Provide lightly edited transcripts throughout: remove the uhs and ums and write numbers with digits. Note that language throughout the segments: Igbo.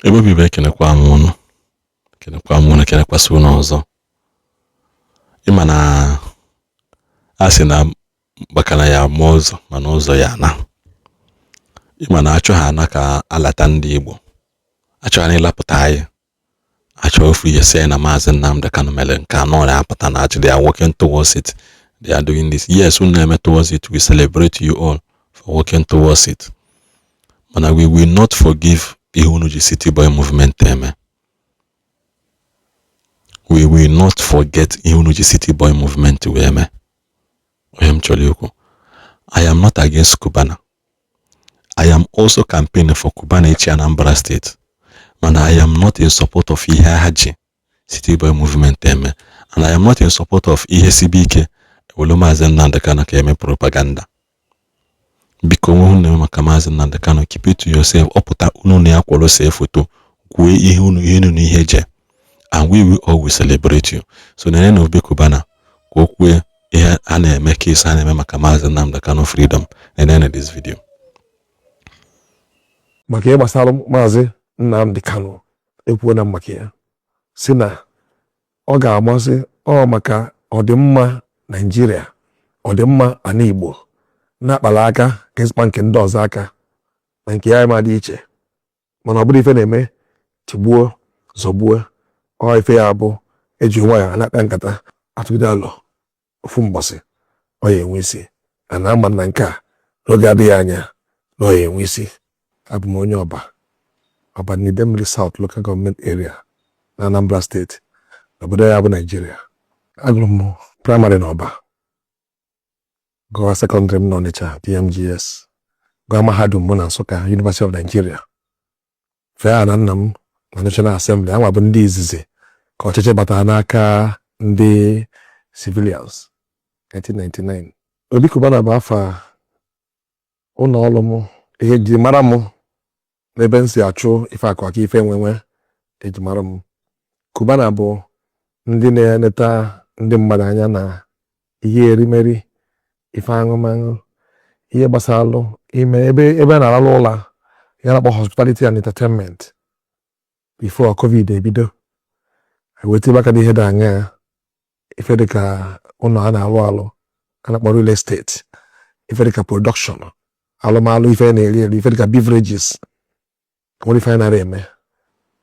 ebe bibe kenekwa mụnụ kenekwasị ụnụ ọzọ. Ịma na asị na bakana ya ma ụzọ mana ụzọ ya na. Ịma na achọ ha na ka alata ndị Igbo, achọ ha na ịlapụta anyị, achọ ofu ihe sị na Mazi Nnamdi Kanu mere nke anọ na-apụta na they are working towards it. They are doing this. Yes, we name towards it. We celebrate you all for working towards it. But we will not forgive Ihunuji City Boy movement. We will not forget Ihunuji City Boy movement. I am not against Cubana. I am also campaigning for Cubana Ichi Anambra State. But I am not in support of Ihaji City Boy movement. And I am not in support of IHCBK. Mazi Nnamdi Kanu keme propaganda. Biko Mazi Nnamdi Kanu, keep it to yourself. Oputa unu ne akwolo se photo. Kwe ihunu niheje. And we will always celebrate you. So nene no Obi Cubana. Kwe ihe ane me case ane me Mazi Nnamdi Kanu freedom. And end this video. Makia basalum Mazi Nnamdi Kanu. Ekwu na makia. Sina. Oga amasi o maka odimma Nigeria, ọdịmma ana Igbo na-akpala aka ka ịzụkpa nke ndị ọzọ aka na nke ya ma dị iche, mana ọ bụrụ ife na-eme tigbuo zọgbuo ọ ife ya bụ eji onwe ya na-akpa nkata atụgide alọ ofu mbọsị ọ ya enwe isi. Ana ama na nke a n'oge adịghị anya na ọ ya enwe isi. Abụ m onye ọba Nidemili South Local Government Area na Anambra State, obodo ya bụ Nigeria. Agụrụ m primary n'Ọba, gụọ secondary m n'Ọnịcha PMGS, gụọ mahadum m na Nsụka University of Nigeria. Fee na nna m na National Assembly. Anwa bụ ndị izizi ka ọchịchị batara n'aka ndị civilians 1999. Obi Cubana bụ afa ụlọ ọrụ m, ihe ji mara m n'ebe m si achụ ife akụ aka ife nwenwe eji mara m. Cubana bụ ndị na-eneta ndị mmadụ anya na ihe erimeri, ife aṅụmaṅụ, ihe gbasalụ ime ebe a na-aralụ ụlọ ya na-akpọ hospitality and entertainment before COVID ebido. Eweta baka n'ihe dị anya ife dịka ụlọ a na-alụ a na-akpọ real estate, ife dịka production, alụmalụ ife na-eri ife dịka beverages, nwere ife anyị nara eme.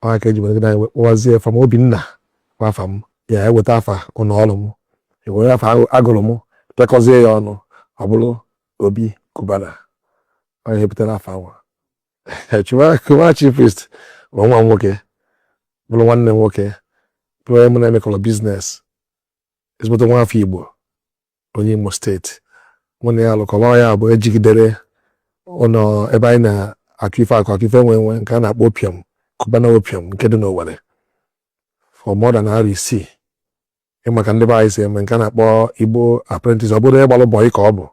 Ọ ka eji were wazie from Obinna kwa afa m ya eweta afa ụlọ ọrụ m, ewere afa agụrụ m pekọzie ya ọnụ ọ bụrụ Obi Cubana. Onye hepụtara afa nwa Cubana chief priest bụ nwa m nwoke, bụrụ nwanne m nwoke, bụrụ onye mụ na-emekọrọ biznes, ezigbote nwa afọ Igbo, onye Imo steeti. Mụ na ya alụkọrọ ya bụ ejigidere ụlọ ebe anyị na-akụ ife akụ ife nwe nke a na-akpọ opium, Cubana opium nke dị n'Owerri for more than arọ 6. Maka ndị be anyị si eme nke a na-akpọ Igbo apprentice. Ọ bụrụ ịgbalụ bọyị ka ọ bụ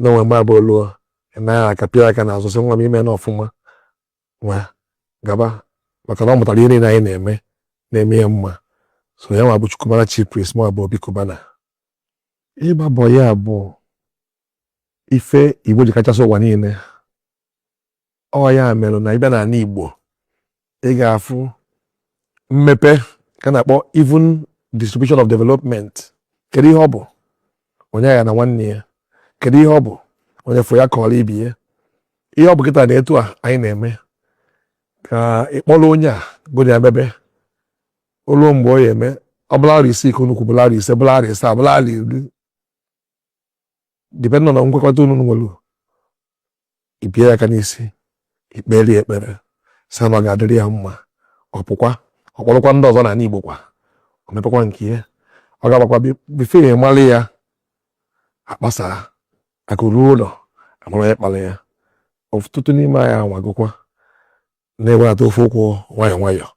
n'onwe mgbe abụọ luo emegha aka pịa aka n'azụ sị nwa m ime na ọfụma nwa gaba, maka na ọ mụtara ihe niile anyị na-eme ya mma. So ya nwa bụ Cubana chief priest, ma bụ Obi Cubana. Ịgba bọyị a bụ ife Igbo ji kachasị ụwa niile. Ọ ya mere na ịbịa n'ala Igbo ị ga-afụ mmepe ka na-akpọ even distribution of development. Kedu ihe ọ bụ? Onye ya na nwanne ya. Kedu ihe ọ bụ? Onye fụ ya kọrọ ibi ya. Ihe ọ bụ kịta na etu a anyị na-eme ka ịkpọrọ onye a gụrụ ya bebe olu mgbe ọ ya eme ọ bụla arị 6 unu kwubụla arị 5 bụla arị 7 bụla arị 10, depending na nkwekọta unu nwere, ibie ya aka n'isi ikpere ekpere sị na ọ ga-adịrị ya mma. Ọpụkwa ọkpọrọkwa ndị ọzọ n'ala Igbo kwa o mepekwa nke ya. Ọ ga-agbakwa bifere ịmalị ya akpasa akụrụ ụlọ amara ya kpara ya. Ọtụtụ n'ime anyị anwagokwa na-ewelata ofe ụkwụ nwayọọ nwayọọ.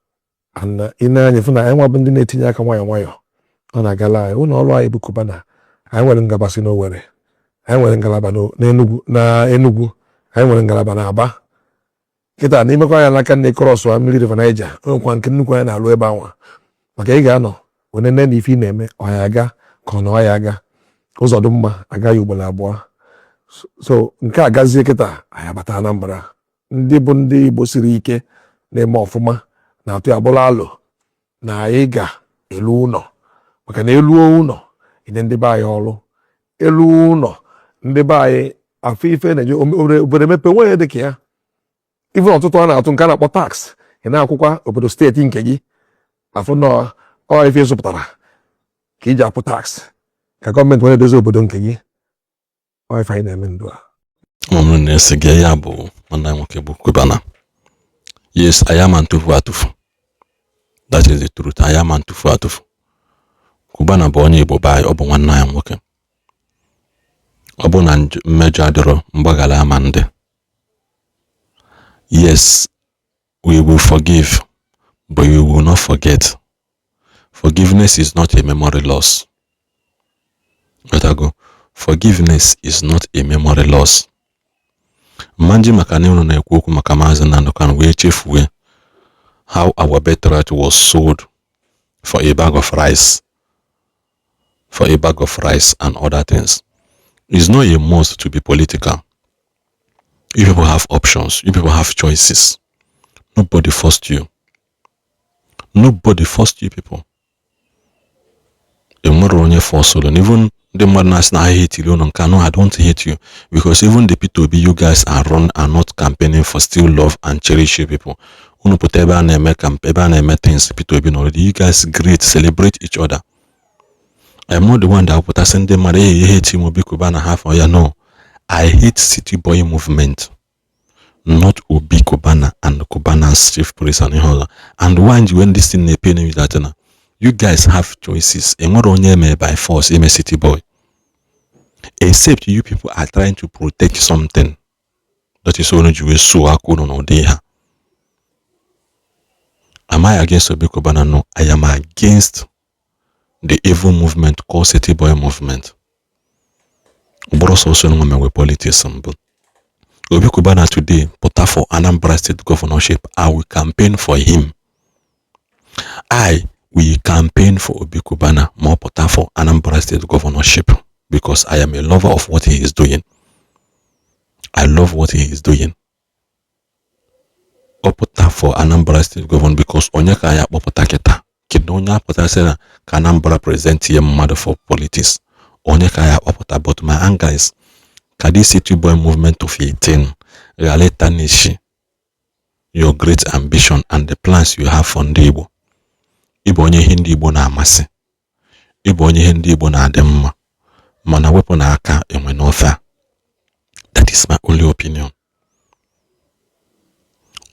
Ine anyị fụ na anyị nwabụ ndị na-etinye aka nwayọọ nwayọọ ọ na-agala anyị. Ụlọ ọrụ anyị bụ Cubana, anyị nwere ngalaba si n'Owerri, anyị nwere ngalaba n'Enugu, anyị nwere ngalaba n'Aba. Kịta n'imekwa ya n'aka ndị krọsụ mmiri River Niger, nwekwa nke nnukwu anyị na-alụ ebe anwa. Maka ị ga-anọ wene nne na ife ị na-eme ọ ya aga ka ọ na ọ ya aga. Ụzọ dị mma agaghị ugboro abụọ. So nke a gazie kịta anyị abata Anambra. Ndị bụ ndị Igbo siri ike na-eme ọfụma na-atụ ya bụrụ alụ na anyị ga-elu ụlọ maka na eluo ụlọ inye ndị be anyị ọrụ elu ụlọ ndị be anyị afọ ife na-eje obodo emepe nwere dịka ya ife ọtụtụ a na-atụ nke a na-akpọ tax ị na-akwụkwa obodo steeti nke gị afọ nọ ọ ife zụpụtara ka iji akwụ tax ka gọọmenti wee edozi obodo nke gị ọ ife anyị na-eme ndụ a ọmụrụ na-esi gị ya bụ nwanne nwoke bụ Cubana. Yes, I am ntụfu atụfu. That is the truth. I am ntụfu atụfu. Cubana bụ onye Igbo bụ anyị, ọ bụ nwanne anyị nwoke. Ọ bụ na mmejọ adịrọ mgbaghara ama ndị. Yes, we will forgive, but we will not forget. Forgiveness is not a memory loss. Forgiveness is not a memory loss. Manji maka na unu na-ekwu okwu maka Mazi Nnamdi Kanu wee chefuo how our birthright was sold for a bag of rice. For a bag of rice and other things. It's not a must to be political. You people have options. You people have choices. Nobody forced you. Nobody forced you people. Even the madness I hate you, no, I don't hate you. Because even the P2B you guys are not campaigning for still love and cherish you people. Unu put eba na things P2B already. You guys great, celebrate each other. I'm not the one that put us in the mad, hey, hate him, Obi Cubana half or yeah, no. I hate City Boy movement. Not Obi Cubana and Cubana's chief priest and all. And when this thing they pay me that you guys have choices. And what on me by force, a City Boy. Except you people are trying to protect something that is only you so I couldn't know there. Am I against Obi Cubana? No, I am against the evil movement called City Boy movement. But also no with politics. Obi Cubana today put for Anambra State governorship. I will campaign for him. I will campaign for Obi Cubana more put for Anambra State governorship because I am a lover of what he is doing. I love what he is doing. Opota for Anambra State governor because onyeka ya opota kita. Kidonya pota sena Anambra present ye mother for politics. Onyeka ya opota, but my anger is Kadi City Boy movement of 18 really tarnish your great ambition and the plans you have for ndị Igbo. Igbo onye hindi Igbo na amasị. Igbo onye hindi Igbo na adị mma. Mana wepụ na aka enwe n'ofe. That is my only opinion.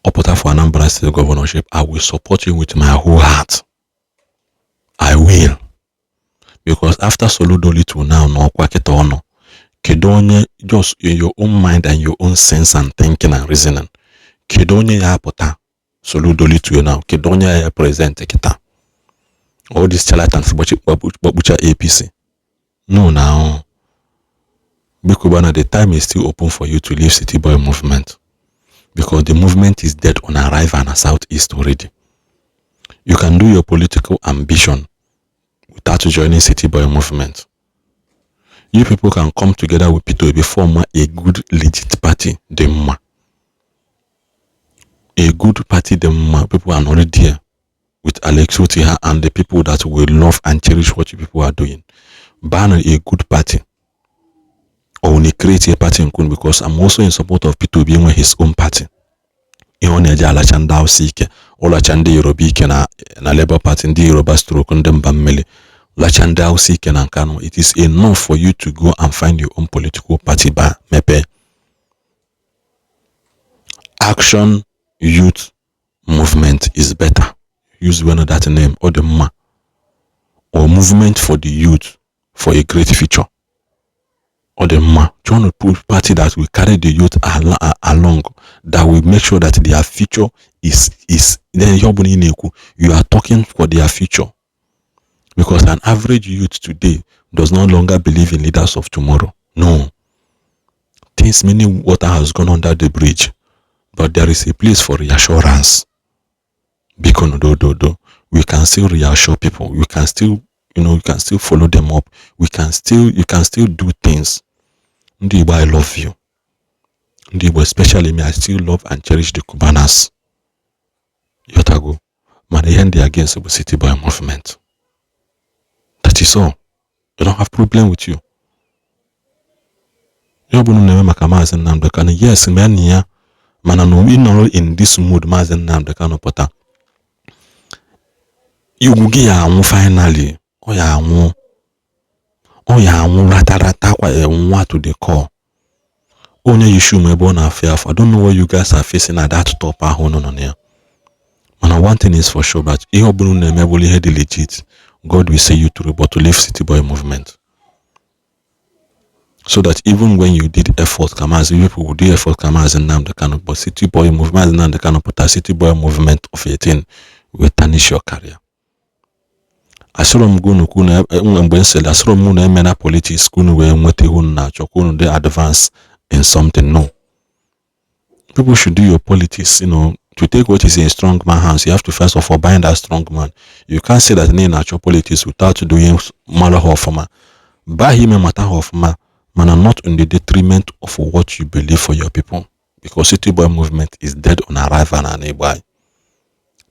Opota for Anambra State governorship, I will support you with my whole heart. I will. Because after Soludoli to now, no kwaketa ono. Kedonye just in your own mind and your own sense and thinking and reasoning. Kedonye ya pota Soludoli to you now. Kedonye ya present kita. All these charlatans babucha APC. No now. Bikubana, the time is still open for you to leave City Boy movement. Because the movement is dead on arrival and southeast already. You can do your political ambition without joining City Boy movement. You people can come together with P2B, form a good legit party, Demma. A good party, Demma. People are already there with Alex Utiha and the people that will love and cherish what you people are doing. Ban a good party. Or only create a party in Kun because I'm also in support of P2B with his own party. Ihoneja ala chanda usike, ola chande Yorobike na Labour Party ndi Yoruba stroke ndemba mmele. La chanda usike na Kanu. It is enough for you to go and find your own political party by mepe. Action Youth Movement is better. Use one of that name or the ma. Or Movement for the Youth for a Great Future. Or the ma. Join a party that will carry the youth along, that will make sure that their future is then you are talking for their future. Because an average youth today does no longer believe in leaders of tomorrow. No. Things meaning water has gone under the bridge. But there is a place for reassurance. Because we can still reassure people. We can still, you can still follow them up. You can still do things. Ndibo, I love you. Ndibo, especially me, I still love and cherish the Cubanas. Yotago. Man, they end against the city boy movement. That is all. They don't have problem with you. You don't maka Mazi Nnamdi Kanu. Yes, man, yeah. Man, we not in this mood, Mazi Nnamdi Kanu pota. You will get a finally. Oh yeah, rata kwa what to the call. Only issue me born affair. I don't know what you guys are facing at that top. No. And one thing is for sure, but if you head legit, God will say you through, but to leave City Boy movement. So that even when you did effort, Kamazi, people would do effort, Mazi Nnamdi Kanu, but City Boy movement, Nnamdi Kanu, but a City Boy movement of 18 will tarnish your career. Asoro mgunu kuna mgbe nsele asoro mu na emena politics kunu we nwete hu na chokunu dey advance in something. No, people should do your politics, to take what is in a strong man's hands. You have to first of all bind that strong man. You can't say that in natural politics without doing mala hofama. Buy him a matter of man are not in the detriment of what you believe for your people, because City Boy movement is dead on arrival and nearby.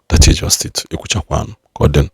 That is just it. Ekuchakwan. God then.